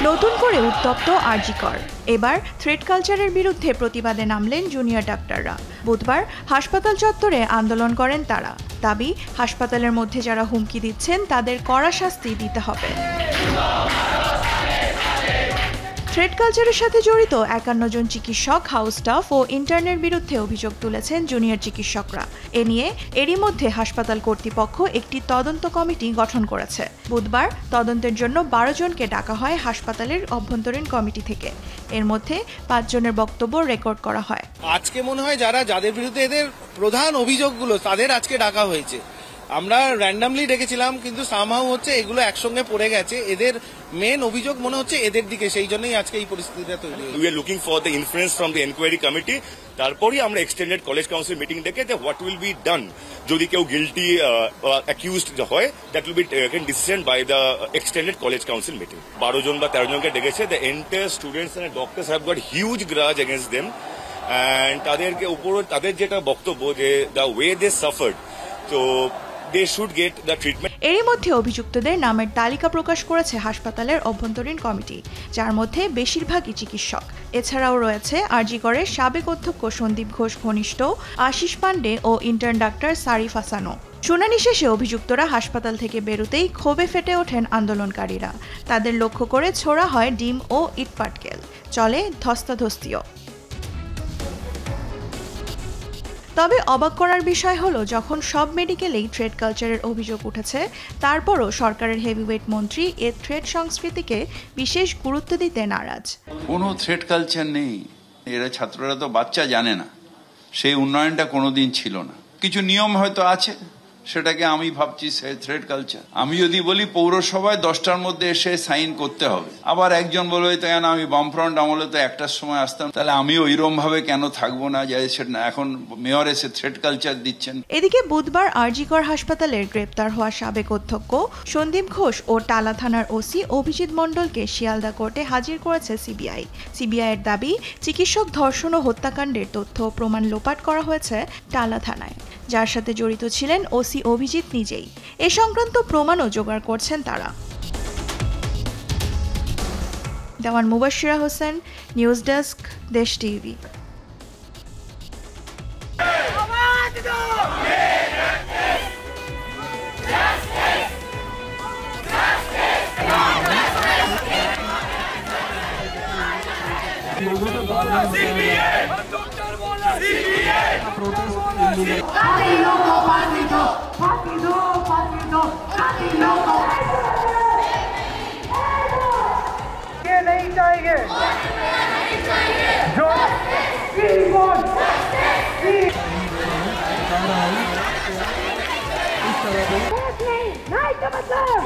নতুন করে উত্তপ্ত আরজি কর। এবার থ্রেড কালচারের বিরুদ্ধে প্রতিবাদে নামলেন জুনিয়র ডাক্তাররা। বুধবার হাসপাতাল চত্বরে আন্দোলন করেন তারা। দাবি, হাসপাতালের মধ্যে যারা হুমকি দিচ্ছেন তাদের কড়া শাস্তি দিতে হবে। থ্রেড কালচারের সাথে জড়িত ৫১ জন চিকিৎসক, হাউস স্টাফ ও ইন্টার্নের বিরুদ্ধে অভিযোগ তুলেছেন জুনিয়র চিকিৎসকরা। এ নিয়ে এরই মধ্যে হাসপাতাল কর্তৃপক্ষ একটি তদন্ত কমিটি গঠন করেছে। বুধবার তদন্তের জন্য ১২ জনকে ডাকা হয় হাসপাতালের অভ্যন্তরীণ কমিটি থেকে। এর মধ্যে ৫ জনের বক্তব্য রেকর্ড করা হয়। আজকে মনে হয় যাদের বিরুদ্ধে এদের প্রধান অভিযোগগুলো তাদের আজকে ডাকা হয়েছে। আমরা র্যান্ডামলি ডেকেছিলাম, কিন্তু সামহাউ হচ্ছে এগুলো একসঙ্গে পড়ে গেছে। এদের মেন অভিযোগ মনে হচ্ছে এদের দিকে, সেই জন্যই আজকে এই পরিস্থিতিটা তৈরি হয়েছে। We are looking for the influence from the enquiry committee. তারপরই আমরা এক্সটেন্ডেড কলেজ কাউন্সিল মিটিং ডেকে হোয়াট উইল বি ডান। যদি কেউ গিলটি অ্যাকিউজড হয়, that will be taken decision by the extended college council meeting. ১২ জন বা ১৩ জনকে ডেকেছে। The entire students and doctors have got huge grudge against them. And তাদেরকে উপর তাদের যেটা বক্তব্য যে দ্য ওয়ে দে সাফার্ড, তো এরই মধ্যে অভিযুক্তদের নামের তালিকা প্রকাশ করেছে হাসপাতালের অভ্যন্তরীণ কমিটি, যার মধ্যে বেশিরভাগই চিকিৎসক। এছাড়াও রয়েছে আরজি করের সাবেক অধ্যক্ষ সন্দীপ ঘোষ ঘনিষ্ঠ আশিস পান্ডে ও ইন্টার্ন ডাক্তার সারিফ হাসানও। শুনানি শেষে অভিযুক্তরা হাসপাতাল থেকে বেরোতেই ক্ষোভে ফেটে ওঠেন আন্দোলনকারীরা। তাদের লক্ষ্য করে ছোড়া হয় ডিম ও ইটপাটকেল। চলে ধস্তাধস্তিও। তবে অবাক করার বিষয় হলো, যখন সব মেডিকেলেই থ্রেড কালচারের অভিযোগ উঠেছে, তারপরও সরকারের হেভিওয়েট মন্ত্রী এ থ্রেড সংস্কৃতিকে বিশেষ গুরুত্ব দিতে নারাজ। কোনো থ্রেড কালচার নেই। এরা ছাত্ররা তো বাচ্চা জানে না, সেই উন্নয়নটা কোনোদিন ছিল না। কিছু নিয়ম হয়তো আছে, সেটাকে আমি ভাবছি থ্রেড কালচার। আমি যদি বলি পৌরসভায় 10টার মধ্যে এসে সাইন করতে হবে, আবার একজন বলবে তো কেন আমি বামফ্রন্ট আমলে তো 1টার সময় আসতাম, তাহলে আমি ওইরকম ভাবে কেন থাকবো না? যে এখন মেয়র এসে থ্রেড কালচার দিচ্ছেন। এদিকে বুধবার আরজি কর হাসপাতালের গ্রেপ্তার হওয়া সাবেক অধ্যক্ষ সন্দীপ ঘোষ ও টালা থানার ওসি অভিজিৎ মণ্ডলকে শিয়ালদা কোর্টে হাজির করেছে সিবিআই। সিবিআইয়ের দাবি, চিকিৎসক ধর্ষণ ও হত্যাকাণ্ডের তথ্য প্রমাণ লোপাট করা হয়েছে টালা থানায়, যার সাথে জড়িত ছিলেন ওসি অভিজিৎ নিজেই। এ সংক্রান্ত প্রমাণও জোগাড় করছেন তারা। দেওয়ান মুবাশশিরা হোসেন, নিউজ ডেস্ক, দেশ টিভি। ये नहीं चाहिए जो नहीं का मतलब